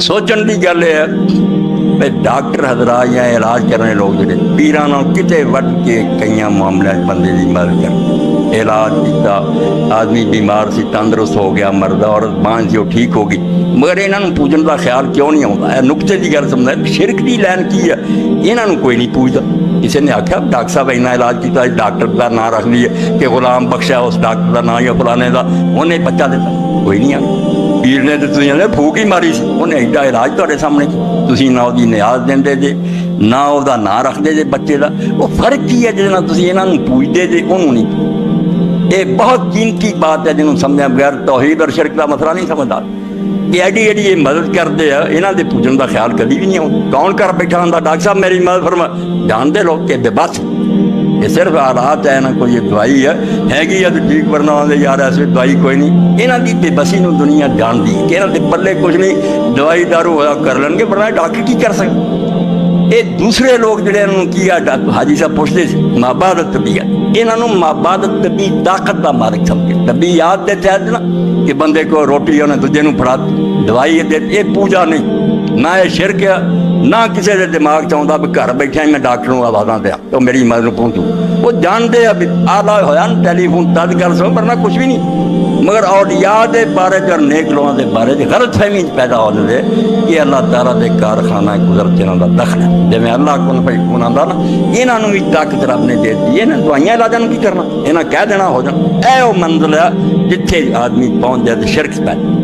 सोचण की गल है भी डॉक्टर हजरात या इलाज करने लोग जोड़े पीर किते वट के कई मामलों बंदे की मदद कर इलाज किया। आदमी बीमार से तंदुरुस्त हो गया, मर्द औरत बांझ जो ठीक हो गई, मगर इन्हों पूजन का ख्याल क्यों नहीं आता? नुकते की गल समझ शिरक की लैन की है, इन्हों कोई नहीं पूछता। किसी ने आख्या डॉक्टर साहब इन्ना इलाज किया, डॉक्टर का नाम रख लीए कि गुलाम बख्शा उस डॉक्टर का नाम या फलाने का, उन्हें बच्चा दिता, कोई नहीं आ। पीर ने तो तुझे फूक ही मारी सी, उन्हें एडा इलाज तुहाडे सामने तुसीं ना उसकी नियाज देंदे जे ना उसका नाम रखते जे बच्चे का। वो फर्क की है जिस तुसीं इन्हां नूं पूजदे जे उन्होंने नहीं। ये बहुत कीमती बात है जिन्होंने समझा बगैर तौहीद और शिरक का मसला नहीं समझदा। ये एडी एडी ये मदद करते हैं, इन्हां दे पूजन का ख्याल कभी भी नहीं आता। कौन कर बैठा होंदा डॉक्टर साहब मेरी मदद फरमा, जानते लोग कि बेबस ये सिर्फ हालात है ना, कोई ये दवाई हैगी है तो ठीक, वरना आते यार ऐसे दवाई कोई नहीं। इन्हों की बेबसी में दुनिया जानती है कि इन्होंने पल्ले कुछ नहीं, दवाई दारू होया कर लेंगे, वरना डॉक्टर की कर सकते। ये दूसरे लोग जोड़े की हाजी साहब पूछते माबादत तबीयत, इन्हों माबादत तबी ताकत का मालिक समझे। तबी याद दे तहत ना कि बंदे को रोटी उन्हें दूजे फड़ा दवाई दे, ये पूजा नहीं, ना ये शिरक है, ना किसी के दिमाग च आता भी घर बैठे मैं डॉक्टर को आवाज़ा दिया तो मेरी मदद पहुँचू। वो जानते हैं भी आला होया टेलीफोन तद कर सो, वरना कुछ भी नहीं। मगर औलिया के बारे और नेक लोगों के बारे गलत फहमी पैदा हो जाए कि अल्लाह ताला के कारखाना कुदरत इन्हों का दखल है। जिमें अल्लाह को फैकून आता ना, इन्हों भी ताकत रब ने दे दी, इन्हें दवाइयां इलाजा की करना, इन्हें कह देना हो जाना। यह वो मंजिल है जिथे आदमी पहुँच जाए तो शिरक पैदा।